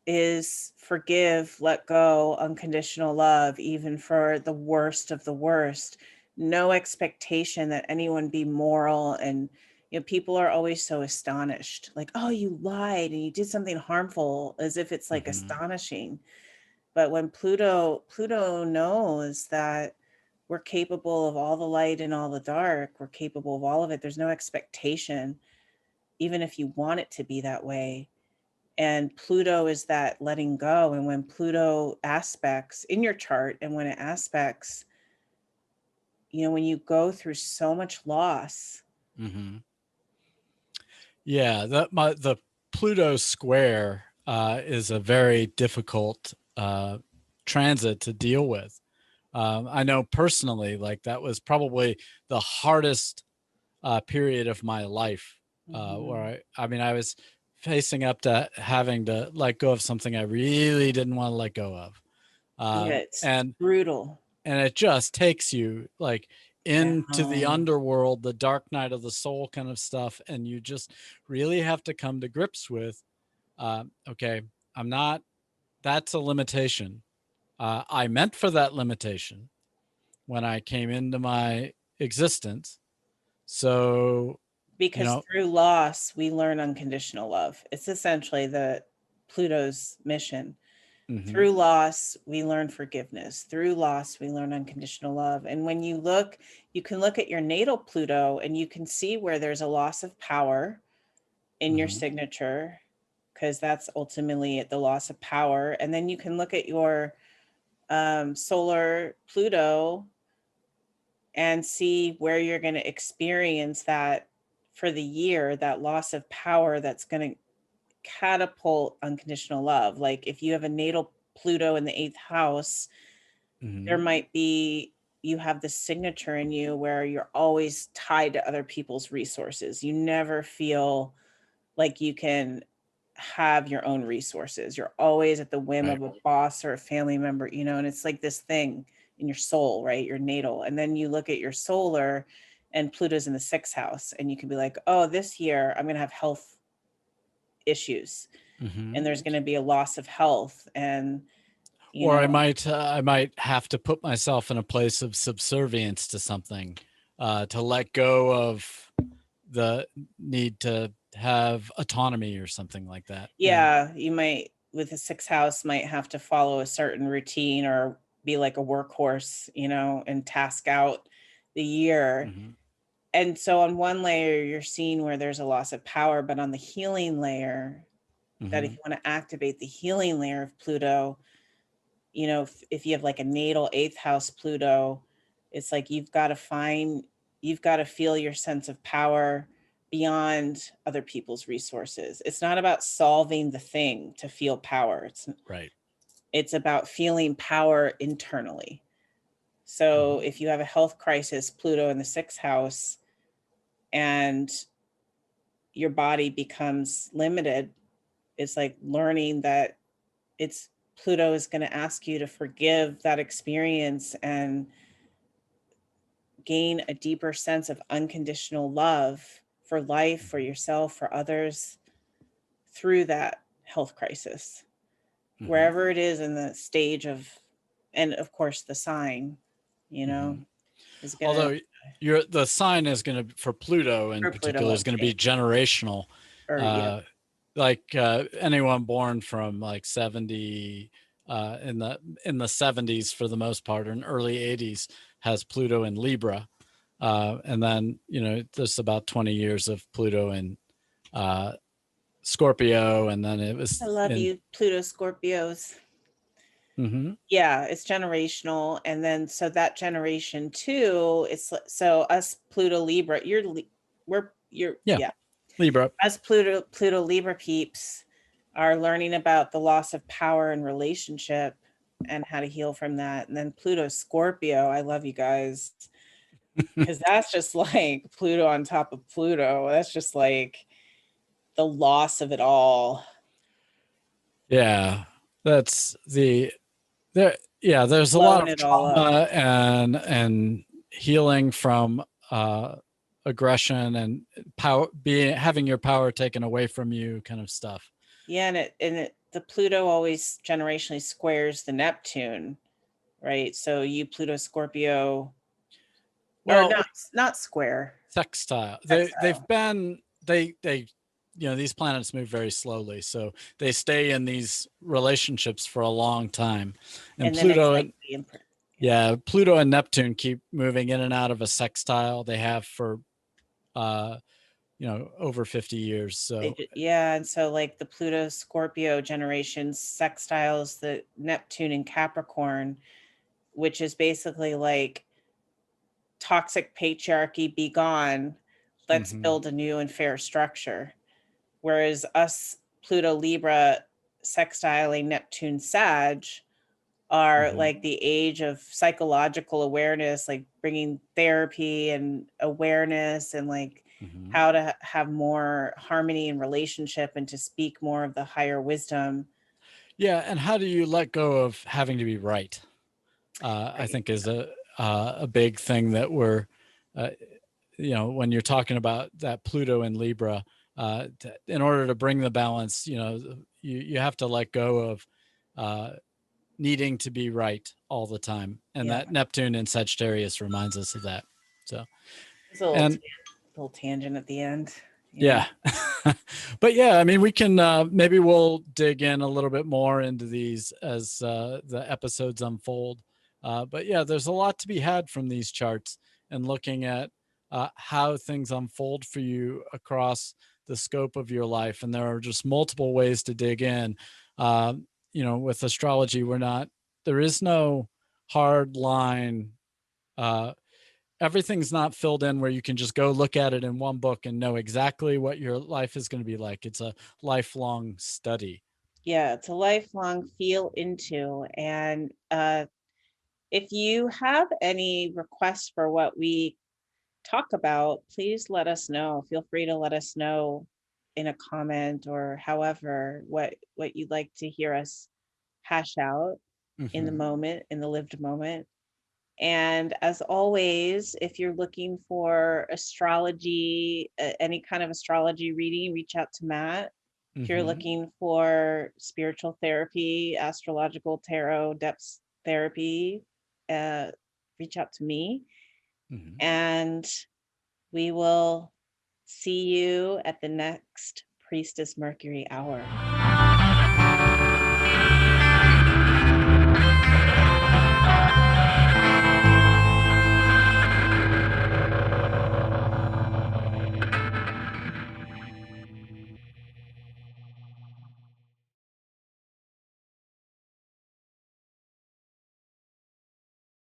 is forgive, let go, unconditional love, even for the worst of the worst. No expectation that anyone be moral. And, people are always so astonished, like, oh, you lied and you did something harmful, as if it's like mhm, astonishing. But when Pluto knows that we're capable of all the light and all the dark, we're capable of all of it. There's no expectation, even if you want it to be that way. And Pluto is that letting go. And when Pluto aspects in your chart, and when it aspects, when you go through so much loss. mhm. Yeah, the Pluto square is a very difficult transit to deal with. I know personally, like that was probably the hardest period of my life, where Mhm. I mean, I was facing up to having to let go of something I really didn't want to let go of, Yeah, it's and brutal. it just takes you like into the Down. underworld, the dark night of the soul kind of stuff, and you just really have to come to grips with, okay, I'm not. That's a limitation. I meant for that limitation when I came into my existence. So, you Because know, through loss, we learn unconditional love. It's essentially the Pluto's mission. mhm, Through loss, we learn forgiveness. Through loss, we learn unconditional love. And when you look, you can look at your natal Pluto and you can see where there's a loss of power in your mhm, signature, because that's ultimately the loss of power. And then you can look at your solar Pluto and see where you're going to experience that for the year, that loss of power that's going to catapult unconditional love. Like if you have a natal Pluto in the eighth house, there mhm, might be, you have this signature in you where you're always tied to other people's resources. You never feel like you can have your own resources. You're always at the whim Right. of a boss or a family member, and it's like this thing in your soul, right? Your natal. And then you look at your solar, and Pluto's in the sixth house, and you can be like, oh, this year I'm going to have health issues, Hmm. and there's going to be a loss of health. And, you Or know, I might have to put myself in a place of subservience to something, to let go of the need to have autonomy or something like that. Yeah. yeah, you might, with a sixth house, might have to follow a certain routine or be like a workhorse, and task out the year. Hmm. And so on one layer, you're seeing where there's a loss of power, but on the healing layer, that if Hmm. you want to activate the healing layer of Pluto, if you have like a natal eighth house Pluto, it's like you've got to feel your sense of power beyond other people's resources. It's not about solving the thing to feel power. Right. It's about feeling power internally. So Hmm. if you have a health crisis, Pluto in the sixth house, and your body becomes limited, it's like learning that it's Pluto is going to ask you to forgive that experience and gain a deeper sense of unconditional love for life, for Hmm. yourself, for others through that health crisis, Hmm. wherever it is in the stage of, and of course, the sign, you Hmm. know, is going to, Although the sign is going to, for Pluto in for Pluto particular, is won't going to be change. generational. Or, yeah, Uh, like anyone born from like 70, in the 70s for the most part, or in early 80s, has Pluto in Libra. And then, there's about 20 years of Pluto in uh, Scorpio, and then it I was love in. you, Pluto Scorpios. Hmm. Yeah, it's generational. And then, so that generation too, so us Pluto Libra, Yeah, yeah, Libra. us Pluto Libra peeps are learning about the loss of power and relationship and how to heal from that. And then Pluto Scorpio, I love you guys, because that's just like Pluto on top of Pluto. That's just like the loss of it all. Yeah, that's there. Yeah, there's a lot Blowing of it all up. trauma and healing from aggression and power, being having your power taken away from you, kind of stuff. Yeah, the Pluto always generationally squares the Neptune, right? So you Pluto Scorpio, or Well, not square, sextile. They've sextile. been they these planets move very slowly, so they stay in these relationships for a long time. And And then it's Pluto like and the imprint. Yeah. yeah, Pluto and Neptune keep moving in and out of a sextile. They have for uh over 50 years. So Yeah, and so like the Pluto Scorpio generation sextiles the Neptune and Capricorn, which is basically like toxic patriarchy be gone. Let's mhm, build a new and fair structure. Whereas us Pluto Libra sextiling Neptune Sag are mhm, like the age of psychological awareness, like bringing therapy and awareness, and like mhm. how to have more harmony in relationship and to speak more of the higher wisdom. Yeah, and how do you let go of having to be right? I Right. think is a big thing that we're, uh, when you're talking about that Pluto and Libra, in order to bring the balance, you have to let go of uh, needing to be right all the time, and Yeah. that Neptune in Sagittarius reminds us of that. So, It's a little, and little tangent at the end. Yeah. yeah. But yeah, I mean, we can, maybe we'll dig in a little bit more into these as the episodes unfold. But yeah, there's a lot to be had from these charts, and looking at how things unfold for you across the scope of your life. And there are just multiple ways to dig in. With astrology, there is no hard line. Uh, Everything's not filled in where you can just go look at it in one book and know exactly what your life is going to be like. It's a lifelong study. Yeah, it's a lifelong feel into. And if you have any requests for what we talk about, please let us know. Feel free to let us know. in a comment or however what you'd like to hear us hash out in the Hmm. moment, in the lived moment. And as always, if you're looking for astrology, any kind of astrology reading, reach out to Matt. If you're Hmm. looking for spiritual therapy, astrological tarot, depth therapy, uh, reach out to me. Hmm. And we will see you at the next Priestess Mercury hour.